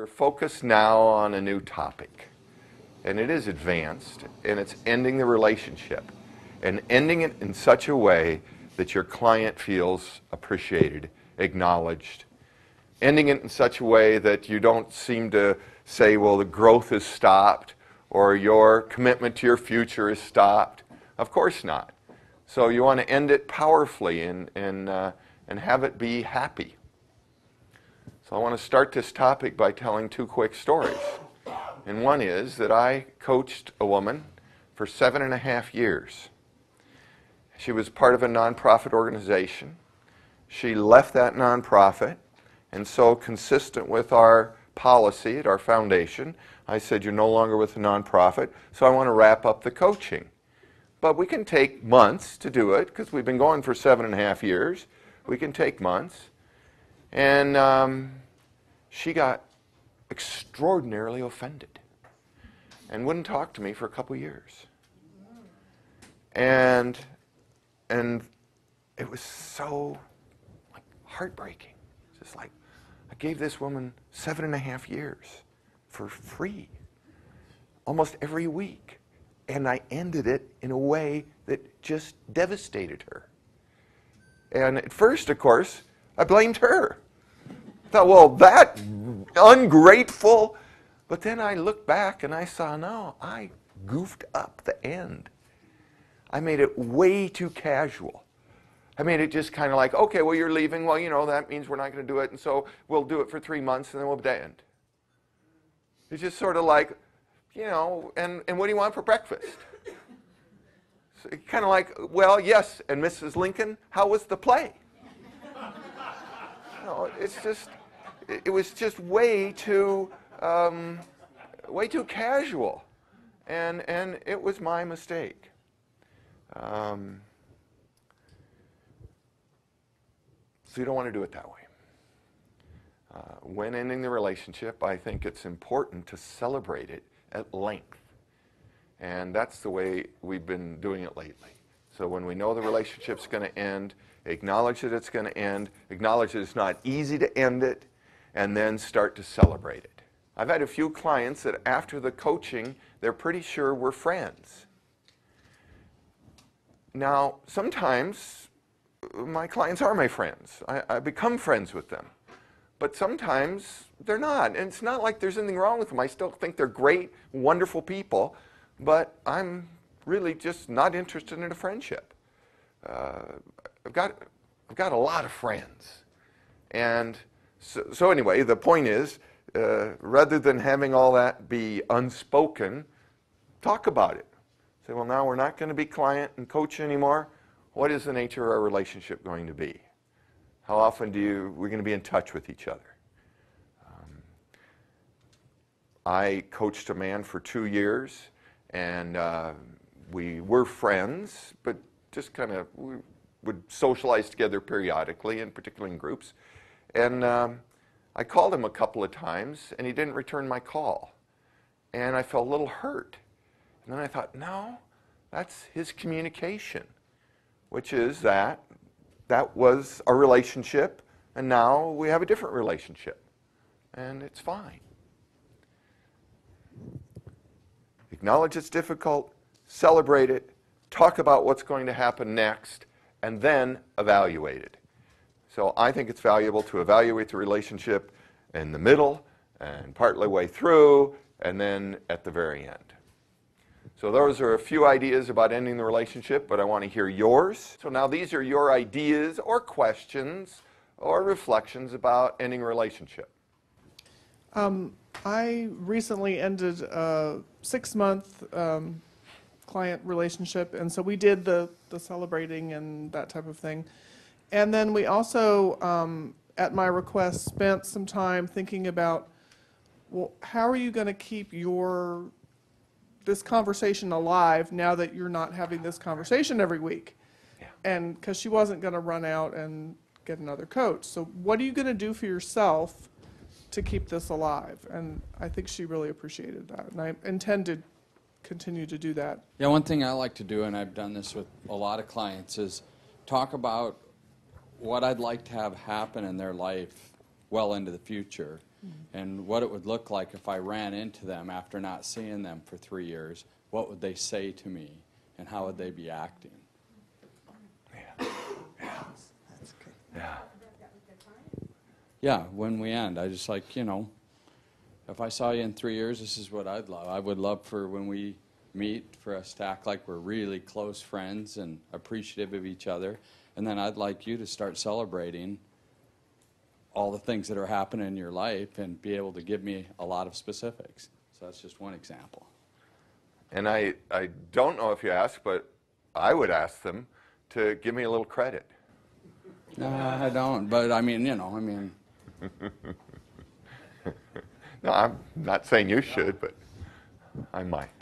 We're focused now on a new topic, and it is advanced, and it's ending the relationship, and ending it in such a way that your client feels appreciated, acknowledged, ending it in such a way that you don't seem to say, well, the growth is stopped, or your commitment to your future is stopped. Of course not. So you want to end it powerfully and have it be happy. So I want to start this topic by telling two quick stories. And one is that I coached a woman for 7.5 years. She was part of a nonprofit organization. She left that nonprofit, and so consistent with our policy at our foundation, I said, you're no longer with the nonprofit, so I want to wrap up the coaching. But we can take months to do it, because we've been going for 7.5 years. We can take months. And she got extraordinarily offended and wouldn't talk to me for a couple years. And it was so heartbreaking. Just like, I gave this woman 7.5 years for free, almost every week. And I ended it in a way that just devastated her. And at first, of course, I blamed her. I thought, well, that ungrateful. But then I looked back and I saw, no, I goofed up the end. I made it way too casual. I made it just kind of like, okay, well, you're leaving. Well, you know, that means we're not going to do it. And so we'll do it for 3 months and then we'll end. It's just sort of like, you know, and what do you want for breakfast? So kind of like, well, yes, and Mrs. Lincoln, how was the play? No, it's just, it was just way too casual, and it was my mistake. So you don't want to do it that way. When ending the relationship, I think it's important to celebrate it at length. And that's the way we've been doing it lately. So when we know the relationship's going to end, acknowledge that it's going to end, acknowledge that it's not easy to end it, and then start to celebrate it. I've had a few clients that after the coaching, they're pretty sure we're friends. Now, sometimes my clients are my friends. I become friends with them. But sometimes they're not. And it's not like there's anything wrong with them. I still think they're great, wonderful people, but I'm really just not interested in a friendship. I've got a lot of friends. And so anyway, the point is, rather than having all that be unspoken, talk about it. Say, well, now we're not going to be client and coach anymore. What is the nature of our relationship going to be? How often we're going to be in touch with each other? I coached a man for 2 years, and we were friends, but just kind of we would socialize together periodically, and particularly in groups. And I called him a couple of times, and he didn't return my call. And I felt a little hurt. And then I thought, no, that's his communication, which is that was our relationship, and now we have a different relationship, and it's fine. Acknowledge it's difficult, celebrate it, talk about what's going to happen next, and then evaluate it. So I think it's valuable to evaluate the relationship in the middle, and partway way through, and then at the very end. So those are a few ideas about ending the relationship, but I want to hear yours. So now these are your ideas or questions or reflections about ending a relationship. I recently ended a 6-month client relationship, and so we did the celebrating and that type of thing. And then we also, at my request, spent some time thinking about, well, how are you going to keep this conversation alive now that you're not having this conversation every week? Yeah. And because she wasn't going to run out and get another coach. So what are you going to do for yourself to keep this alive? And I think she really appreciated that. And I intend to continue to do that. Yeah, one thing I like to do, and I've done this with a lot of clients, is talk about what I'd like to have happen in their life well into the future. and what it would look like if I ran into them after not seeing them for 3 years. What would they say to me, and how would they be acting? Yeah. Yeah, when we end, I just like, if I saw you in 3 years, this is what I'd love. I would love for when we meet for us to act like we're really close friends and appreciative of each other. And then I'd like you to start celebrating all the things that are happening in your life and be able to give me a lot of specifics. So that's just one example. And I don't know if you asked, but I would ask them to give me a little credit. No, I don't, but I mean. No, I'm not saying you should, but I might.